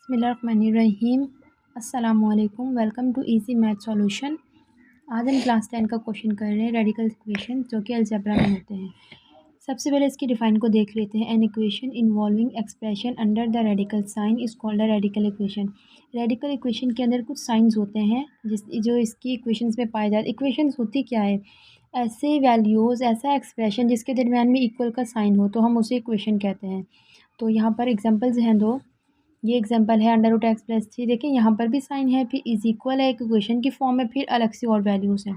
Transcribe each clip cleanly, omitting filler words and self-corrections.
बिस्मिल्लाहिर्रहमानिर्रहीम। अस्सलामुअलैकुम। Welcome to easy math solution. आज हम क्लास 10 का क्वेश्चन कर रहे हैं रेडिकल इक्वेशन जो कि अलजेब्रा में होते हैं। सबसे पहले इसकी डिफाइन को देख लेते हैं। An equation involving expression under the radical sign is called a radical equation. Radical equation के अंदर कुछ साइंस होते हैं जो इसकी इक्वेशंस में पाए जाते। इक्वेशंस होती क्या है? ऐसे वैल्यूज़, ऐसा एक्सप्रेशन जिसके दरमियान में इक्वल का साइन हो तो हम उसे इक्वेशन कहते हैं। तो यहाँ पर एग्जाम्पल्स हैं दो। ये एग्जांपल है अंडर रूट एक्स प्लस 3। देखिए यहाँ पर भी साइन है, फिर इज इक्वल है, इक्वेशन की फॉर्म में, फिर अलग से और वैल्यूज़ हैं।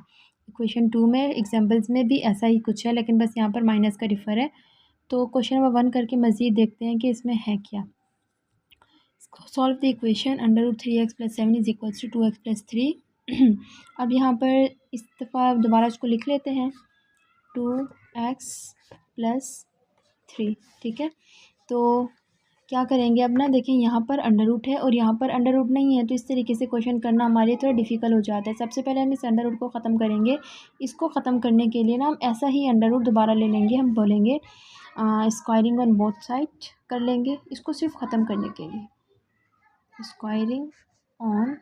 इक्वेशन 2 में एग्जांपल्स में भी ऐसा ही कुछ है, लेकिन बस यहाँ पर माइनस का डिफर है। तो क्वेश्चन नंबर 1 करके मज़ीद देखते हैं कि इसमें है क्या। Solve the equation under root 3x plus 7 is equals to 2x plus 3। अब यहाँ पर इस दफ़ा दोबारा इसको लिख लेते हैं 2x प्लस 3। ठीक है, तो क्या करेंगे अब ना, देखिए यहाँ पर अंडर रूट है और यहाँ पर अंडर रूट नहीं है, तो इस तरीके से क्वेश्चन करना हमारे लिए थोड़ा डिफ़िकल्ट हो जाता है। सबसे पहले हम इस अंडर रूट को ख़त्म करेंगे। इसको ख़त्म करने के लिए ना हम ऐसा ही अंडर रूट दोबारा ले लेंगे। हम बोलेंगे स्क्वायरिंग ऑन बोथ साइड कर लेंगे इसको, सिर्फ ख़त्म करने के लिए। स्क्वायरिंग ऑन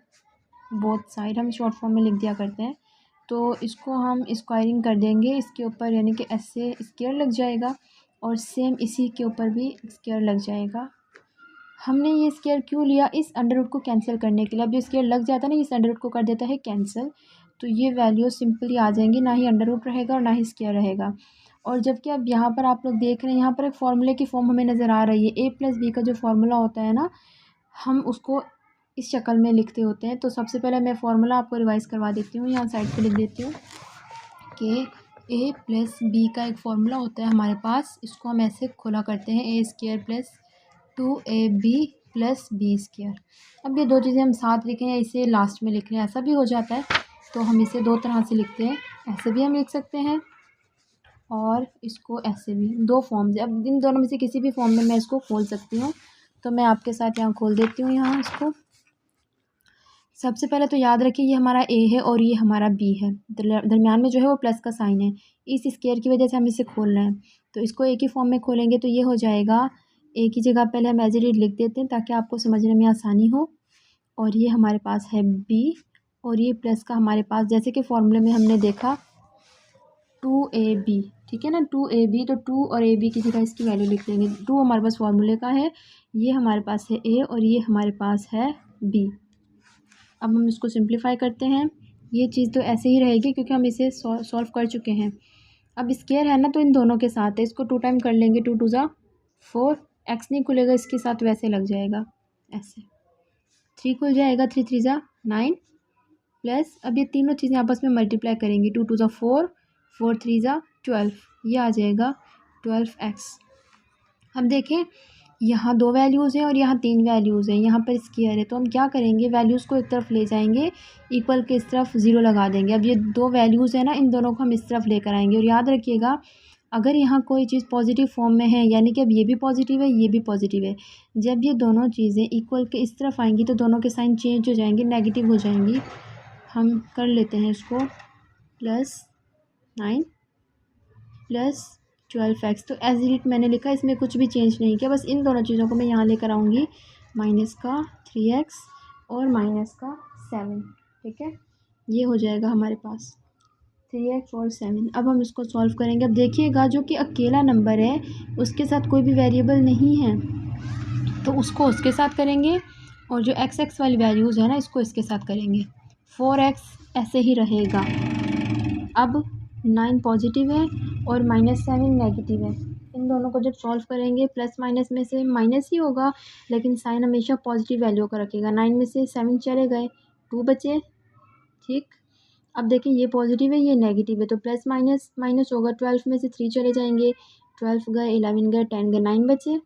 बोथ साइड हम शॉर्ट फॉर्म में लिख दिया करते हैं। तो इसको हम स्क्वायरिंग कर देंगे इसके ऊपर, यानी कि ऐसे स्क्वायर लग जाएगा और सेम इसी के ऊपर भी स्क्वायर लग जाएगा। हमने ये स्क्वायर क्यों लिया? इस अंडर रूट को कैंसिल करने के लिए। अब जो स्क्वायर लग जाता है ना, इस अंडर रूट को कर देता है कैंसिल, तो ये वैल्यू सिंपली आ जाएंगी, ना ही अंडर रूट रहेगा और ना ही स्क्वायर रहेगा। और जबकि अब यहाँ पर आप लोग देख रहे हैं, यहाँ पर एक फार्मूले की फॉर्म हमें नज़र आ रही है। a प्लस बी का जो फार्मूला होता है ना, हम उसको इस शक्ल में लिखते होते हैं। तो सबसे पहले मैं फार्मूला आपको रिवाइज़ करवा देती हूँ, यहाँ साइड पर लिख देती हूँ कि a प्लस बी का एक फार्मूला होता है हमारे पास। इसको हम ऐसे खोला करते हैं, A square plus 2ab plus B square. अब ये दो चीज़ें हम साथ लिखें या इसे लास्ट में लिख लें, ऐसा भी हो जाता है। तो हम इसे दो तरह से लिखते हैं, ऐसे भी हम लिख सकते हैं और इसको ऐसे भी। दो फॉर्म्स है, अब इन दोनों में से किसी भी फॉर्म में मैं इसको खोल सकती हूँ। तो मैं आपके साथ यहाँ खोल देती हूँ यहाँ इसको। सबसे पहले तो याद रखिए ये हमारा a है और ये हमारा b है, दरमियान में जो है वो प्लस का साइन है। इस स्क्वायर की वजह से हम इसे खोल रहे हैं, तो इसको a की फॉर्म में खोलेंगे तो ये हो जाएगा। a की जगह पहले हम एज इट इज लिख देते हैं ताकि आपको समझने में आसानी हो। और ये हमारे पास है b और ये प्लस का हमारे पास, जैसे कि फॉर्मूले में हमने देखा 2ab, ठीक है ना, 2ab। तो 2 और ab की जगह इसकी वैल्यू लिख लेंगे। 2 हमारे पास फॉर्मूले का है, ये हमारे पास है a और ये हमारे पास है b। अब हम इसको सिंप्लीफाई करते हैं। ये चीज़ तो ऐसे ही रहेगी क्योंकि हम इसे सॉल्व कर चुके हैं। अब स्क्वायर है ना, तो इन दोनों के साथ है, इसको 2 टाइम कर लेंगे। 2 2 ज़ा 4, एक्स नहीं खुलेगा इसके साथ, वैसे लग जाएगा ऐसे। 3 खुल जाएगा, 3 3 ज़ा 9 प्लस, अब ये तीनों चीज़ें आपस में मल्टीप्लाई करेंगी। 2 2 ज़ा 4, 4 3 ज़ा 12, ये आ जाएगा 12x। अब देखें यहाँ 2 वैल्यूज़ हैं और यहाँ 3 वैल्यूज़ हैं, यहाँ पर स्क्वायर है। तो हम क्या करेंगे, वैल्यूज़ को एक तरफ ले जाएंगे, इक्वल के इस तरफ 0 लगा देंगे। अब ये 2 वैल्यूज़ है ना, इन दोनों को हम इस तरफ लेकर आएंगे। और याद रखिएगा, अगर यहाँ कोई चीज़ पॉजिटिव फॉर्म में है, यानी कि अब ये भी पॉजिटिव है, ये भी पॉजिटिव है, जब ये दोनों चीज़ें इक्वल के इस तरफ आएंगी तो दोनों के साइन चेंज हो जाएंगे, नेगेटिव हो जाएंगी। हम कर लेते हैं इसको, +9 प्लस 12x। तो एज इट मैंने लिखा, इसमें कुछ भी चेंज नहीं किया, बस इन दोनों चीज़ों को मैं यहाँ लेकर आऊँगी, माइनस का 3x और माइनस का 7। ठीक है, ये हो जाएगा हमारे पास 3x और 7। अब हम इसको सॉल्व करेंगे। अब देखिएगा, जो कि अकेला नंबर है उसके साथ कोई भी वेरिएबल नहीं है, तो उसको उसके साथ करेंगे, और जो x वाली वैल्यूज़ है ना, इसको इसके साथ करेंगे। 4x ऐसे ही रहेगा। अब 9 पॉजिटिव है और -7 नेगेटिव है। इन दोनों को जब सॉल्व करेंगे, प्लस माइनस में से माइनस ही होगा, लेकिन साइन हमेशा पॉजिटिव वैल्यू का रखेगा। 9 में से 7 चले गए, 2 बचे। ठीक, अब देखिए ये पॉजिटिव है, ये नेगेटिव है, तो प्लस माइनस माइनस होगा। 12 में से 3 चले जाएंगे, 12 गए, 11 गए, 10 गए, 9 बचे।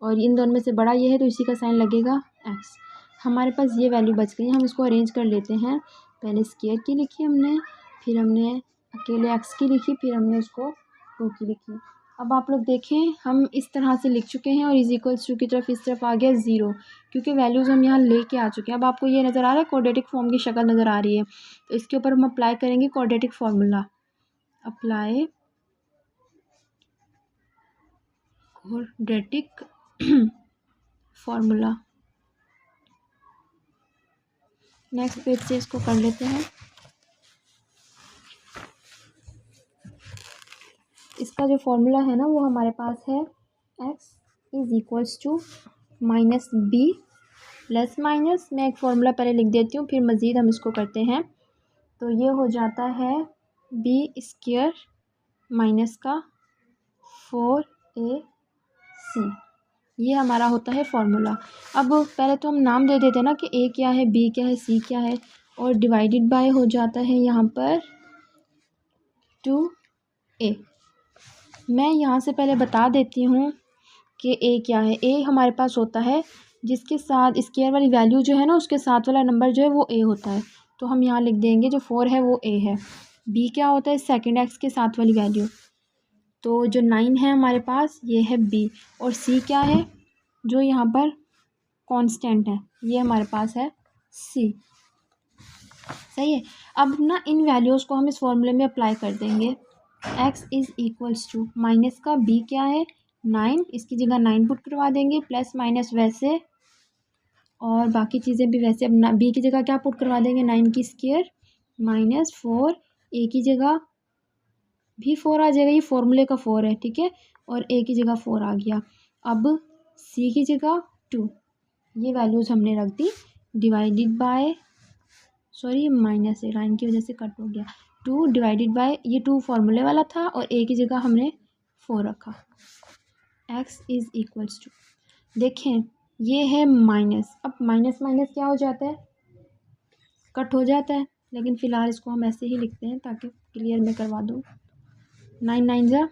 और इन दोनों में से बड़ा ये है, तो इसी का साइन लगेगा x। हमारे पास ये वैल्यू बच गई। हम इसको अरेंज कर लेते हैं। पहले स्क्वायर की लिखी हमने, फिर हमने अकेले x की लिखी, फिर हमने उसको 2 की लिखी। अब आप लोग देखें, हम इस तरह से लिख चुके हैं और इज इक्वल्स टू की तरफ इस तरफ आ गया 0, क्योंकि वैल्यूज़ हम यहाँ लेके आ चुके हैं। अब आपको ये नज़र आ रहा है, क्वाड्रेटिक फॉर्म की शक्ल नज़र आ रही है, तो इसके ऊपर हम अप्लाई करेंगे quadratic formula. Apply quadratic formula. Next page से इसको कर लेते हैं। इसका जो फॉर्मूला है ना वो हमारे पास है x is equals to minus B plus minus, मैं एक फॉर्मूला पहले लिख देती हूँ फिर मज़ीद हम इसको करते हैं। तो ये हो जाता है बी स्क्वायर माइनस का 4ac, ये हमारा होता है फॉर्मूला। अब पहले तो हम नाम दे देते हैं ना कि ए क्या है, बी क्या है, सी क्या है, और डिवाइडेड बाय हो जाता है यहाँ पर 2a। मैं यहाँ से पहले बता देती हूँ कि ए क्या है। ए हमारे पास होता है जिसके साथ स्क्वायर वाली वैल्यू जो है ना उसके साथ वाला नंबर जो है वो ए होता है, तो हम यहाँ लिख देंगे जो 4 है वो ए है। बी क्या होता है, सेकंड एक्स के साथ वाली वैल्यू, तो जो 9 है हमारे पास ये है बी। और सी क्या है, जो यहाँ पर कांस्टेंट है, ये हमारे पास है सी। सही है। अब ना इन वैल्यूज़ को हम इस फॉर्मूले में अप्लाई कर देंगे। x is equals to minus का b क्या है 9, इसकी जगह 9 पुट करवा देंगे, प्लस माइनस वैसे और बाकी चीज़ें भी वैसे। अब b की जगह क्या पुट करवा देंगे, 9 की स्क्वायर माइनस 4, a की जगह भी 4 आ जाएगा, ये फॉर्मूले का 4 है, ठीक है, और a की जगह 4 आ गया। अब c की जगह 2, ये वैल्यूज़ हमने रख दी, डिवाइडेड बाय, सॉरी माइनस है लाइन की वजह से कट हो गया, 2 डिवाइडेड बाय, ये 2 फार्मूले वाला था और a की जगह हमने 4 रखा। x इज़ इक्वल्स टू, देखें ये है माइनस, अब माइनस माइनस क्या हो जाता है, कट हो जाता है, लेकिन फ़िलहाल इसको हम ऐसे ही लिखते हैं ताकि क्लियर मैं करवा दूँ। 9 9 जा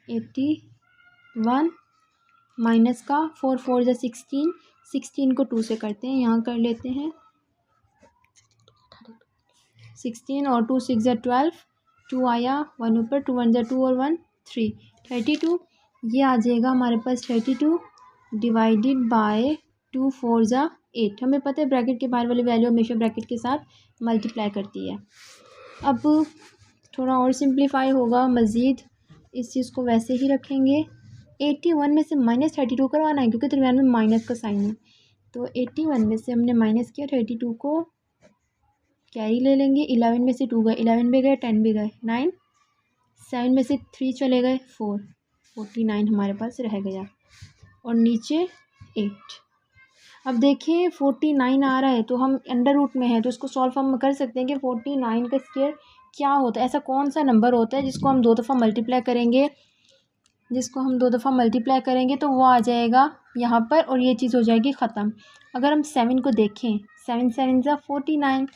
81 माइनस का 4 4 जा 16, 16 को 2 से करते हैं, यहाँ कर लेते हैं 16 और 2 6 जा 12, 2 आया 1 ऊपर, 2 1 जा 2 और 1 3, 32, ये आ जाएगा हमारे पास 32 डिवाइडेड बाय 2 4 जा 8। हमें पता है ब्रैकेट के बाहर वाली वैल्यू हमेशा ब्रैकेट के साथ मल्टीप्लाई करती है। अब थोड़ा और सिंप्लीफाई होगा मज़ीद, इस चीज़ को वैसे ही रखेंगे। 81 में से माइनस 32 करवाना है क्योंकि दरम्यान में माइनस का साइन है, तो 81 में से हमने माइनस किया, 32 को कैरी ले लेंगे, 11 में से 2 गए, 11 भी गए, 10 भी गए, 9, 7 में से 3 चले गए 4, 49 हमारे पास रह गया, और नीचे 8। अब देखिए 49 आ रहा है तो हम अंडर रूट में है तो इसको सॉल्व हम कर सकते हैं कि 49 का स्क्वायर क्या होता है, ऐसा कौन सा नंबर होता है जिसको हम 2 दफ़ा मल्टीप्लाई करेंगे, तो वो आ जाएगा यहाँ पर और ये चीज़ हो जाएगी ख़त्म। अगर हम 7 को देखें, 7 7 जा 49,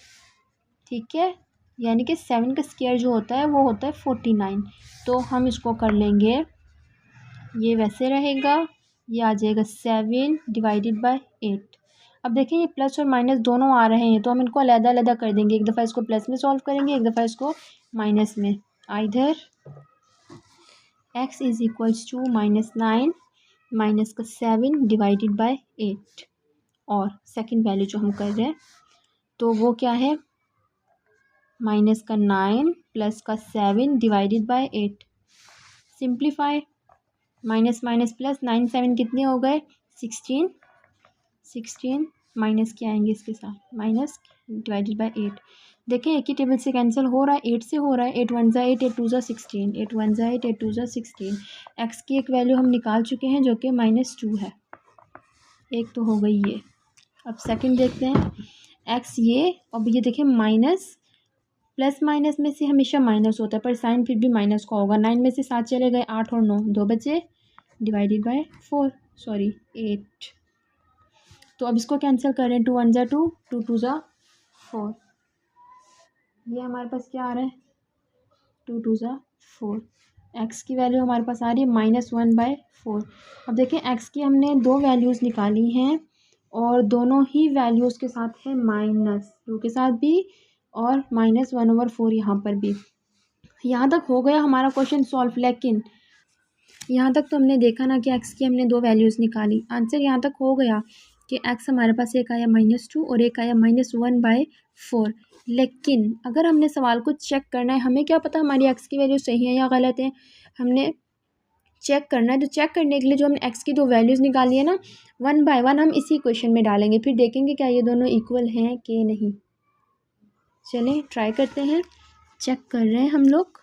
ठीक है, यानी कि 7 का स्क्वायर जो होता है वो होता है 49, तो हम इसको कर लेंगे, ये वैसे रहेगा, ये आ जाएगा 7 डिवाइडेड बाय 8। अब देखिए ये प्लस और माइनस दोनों आ रहे हैं तो हम इनको अलग अलग कर देंगे, एक दफ़ा इसको प्लस में सॉल्व करेंगे, एक दफ़ा इसको माइनस में। आइधर x is equals to -9 minus का 7 डिवाइडेड बाय 8, और सेकंड वैल्यू जो हम कर रहे हैं तो वो क्या है, माइनस का 9 प्लस का 7 divided by 8। Simplify, minus minus plus, 9 7 कितने हो गए 16, 16 माइनस के आएंगे इसके साथ, माइनस डिवाइडेड बाय 8। देखें एक ही टेबल से कैंसिल हो रहा है, 8 से हो रहा है, 8 1 जा 8, 8 2 जा 16, 8 1 जा 8, 8 2 जा 16। एक्स की एक वैल्यू हम निकाल चुके हैं जो कि -2 है, एक तो हो गई ये। अब सेकंड देखते हैं, एक्स ये, अब ये देखें माइनस, प्लस माइनस में से हमेशा माइनस होता है पर साइन फिर भी माइनस का होगा। 9 में से 7 चले गए, 8 और 9 2 बचे, डिवाइडेड बाय 4, सॉरी 8। तो अब इसको कैंसिल करें, 2 1 जा 2, 2 2 जा 4, ये हमारे पास क्या आ रहा है 2 2 जा 4। एक्स की वैल्यू हमारे पास आ रही है -1/4। अब देखें एक्स की हमने 2 वैल्यूज़ निकाली हैं और दोनों ही वैल्यूज़ के साथ है -2 के साथ भी और -1/4 यहाँ पर भी। यहाँ तक हो गया हमारा क्वेश्चन सॉल्व, लेकिन यहाँ तक तो हमने देखा ना कि एक्स की हमने 2 वैल्यूज़ निकाली, आंसर यहाँ तक हो गया कि एक्स हमारे पास एक आया -2 और एक आया -1/4। लेकिन अगर हमने सवाल को चेक करना है, हमें क्या पता हमारी एक्स की वैल्यू सही है या गलत है, हमने चेक करना है। तो चेक करने के लिए जो हमने एक्स की दो वैल्यूज़ निकाली है ना, 1 बाय 1 हम इसी इक्वेशन में डालेंगे, फिर देखेंगे क्या ये दोनों इक्वल हैं कि नहीं। चलें ट्राई करते हैं, चेक कर रहे हैं हम लोग।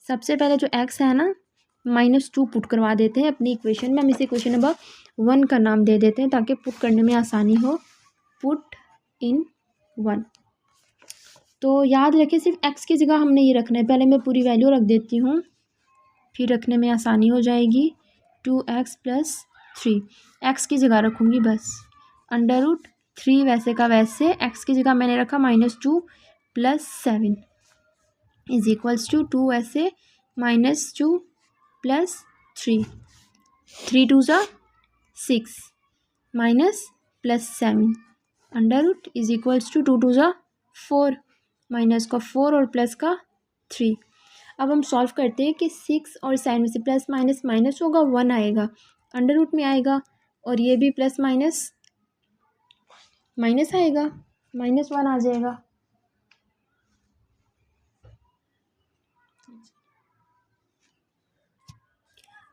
सबसे पहले जो एक्स है ना, -2 पुट करवा देते हैं अपनी इक्वेशन में। हम इसे इक्वेशन नंबर 1 का नाम दे देते हैं ताकि पुट करने में आसानी हो। Put in 1। तो याद रखें सिर्फ एक्स की जगह हमने ये रखना है। पहले मैं पूरी वैल्यू रख देती हूँ, फिर रखने में आसानी हो जाएगी। 2x + 3 एक्स की जगह रखूँगी बस। √3 वैसे का वैसे, एक्स की जगह मैंने रखा -2 + 7 = 2 ऐसे -2 + 3 3 2 ज़ा 6 माइनस + 7 √ = 2 2 ज़ा 4 माइनस का 4 और प्लस का 3। अब हम सॉल्व करते हैं कि 6 और 7 में से प्लस माइनस माइनस होगा, 1 आएगा, √ में आएगा, और ये भी प्लस माइनस माइनस आएगा, -1 आ जाएगा।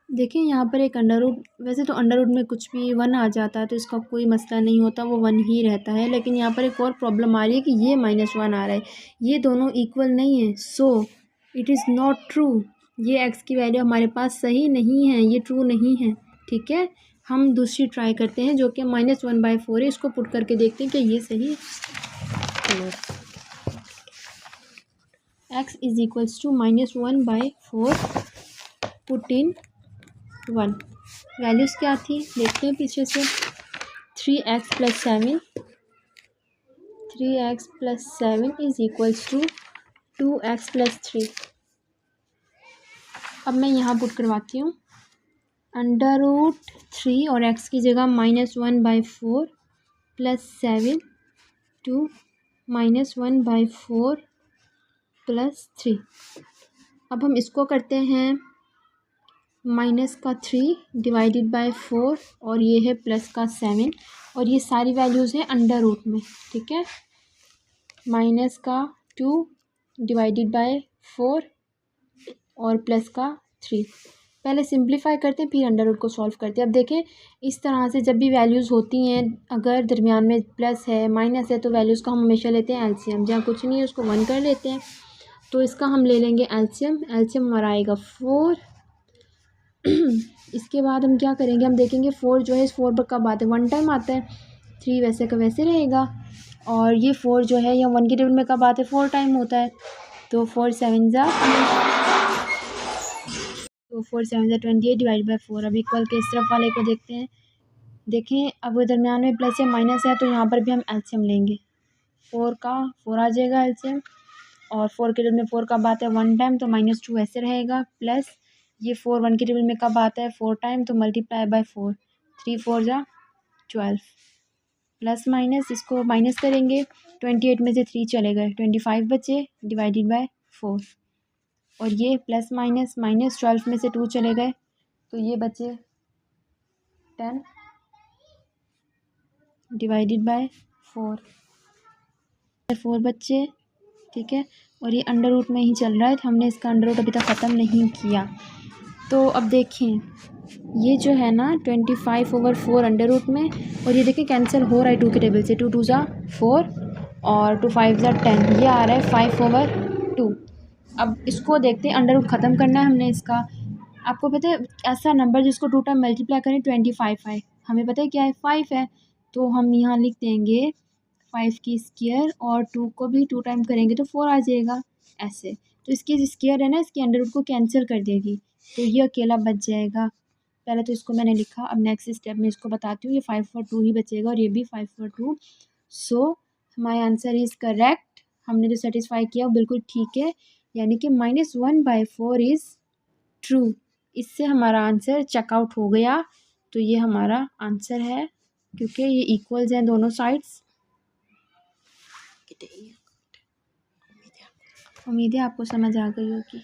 देखिए यहाँ पर एक वैसे तो अंडर रूट में कुछ भी 1 आ जाता है तो इसका कोई मसला नहीं होता, वो 1 ही रहता है। लेकिन यहाँ पर एक और प्रॉब्लम आ रही है कि ये -1 आ रहा है, ये दोनों इक्वल नहीं है, so it is not true. ये एक्स की वैल्यू हमारे पास सही नहीं है, ये ट्रू नहीं है। ठीक है, हम दूसरी ट्राई करते हैं जो कि -1/4 है। इसको पुट करके देखते हैं कि ये सही है। x = -1/4 put in 1। वैल्यूज़ क्या थी देखते हैं पीछे से। 3x + 7 3x + 7 = 2x + 3। अब मैं यहाँ पुट करवाती हूँ। √3 और x की जगह -1/4 + 7 to -1/4 + 3। अब हम इसको करते हैं -3/4 और ये है +7 और ये सारी वैल्यूज़ हैं √ में। ठीक है, -2/4 और +3। पहले सिंप्लीफाई करते हैं फिर √ को सॉल्व करते हैं। अब देखें इस तरह से जब भी वैल्यूज़ होती हैं, अगर दरमियान में प्लस है माइनस है तो वैल्यूज़ का हम हमेशा लेते हैं एलसीएम। जहाँ कुछ नहीं है उसको 1 कर लेते हैं। तो इसका हम ले लेंगे एलसीएम हमारा आएगा 4। इसके बाद हम क्या करेंगे, हम देखेंगे 4 जो है, इस 4 पर कब आता है, 1 टाइम आता है। 3 वैसे का वैसे रहेगा, और ये 4 जो है यहाँ 1 के टेबल में कब आते हैं, 4 टाइम होता है। तो 4 7 ज़ा 28/4। अब इक्वल के इस तरफ वाले को देखते हैं। देखें अब दरमियान में प्लस या माइनस है तो यहाँ पर भी हम एलसीएम लेंगे। 4 का 4 आ जाएगा एलसीएम, और 4 के टेबल में 4 कब आता है, 1 टाइम, तो -2 ऐसे रहेगा, प्लस ये 4 1 के टेबल में कब आता है, 4 टाइम, तो ×4 3 4 ज़ा 12, प्लस माइनस इसको माइनस करेंगे। 28 में से 3 चले गए, 25 बचे, /4, और ये प्लस माइनस -12 में से 2 चले गए तो ये बचे 10 /4 4 बच्चे। ठीक है, और ये √ में ही चल रहा है, तो हमने इसका √ अभी तक ख़त्म नहीं किया। तो अब देखें ये जो है ना 25/4 √ में, और ये देखें कैंसिल हो रहा है 2 के टेबल से। 2 2 ज़ा 4 और 2 5 ज़ा 10, ये आ रहा है 5/2। अब इसको देखते हैं, √ ख़त्म करना है हमने इसका। आपको पता है ऐसा नंबर जिसको 2 टाइम मल्टीप्लाई करें 25 है, हमें पता है क्या है, 5 है, तो हम यहाँ लिख देंगे 5 की स्क्वायर, और 2 को भी 2 टाइम करेंगे तो 4 आ जाएगा ऐसे। तो इसकी स्क्वायर है ना, इसके √ को कैंसिल कर देगी, तो ये अकेला बच जाएगा। पहले तो इसको मैंने लिखा, अब नेक्स्ट स्टेप में इसको बताती हूँ। ये 5/2 ही बचेगा और ये भी 5/2। सो हमारा आंसर इज़ करेक्ट। हमने जो सेटिस्फाई किया वो बिल्कुल ठीक है, यानी कि -1/4 इज़ ट्रू। इससे हमारा आंसर चेकआउट हो गया। तो ये हमारा आंसर है क्योंकि ये इक्वल्स हैं दोनों साइड्स। उम्मीद है आपको समझ आ गई होगी।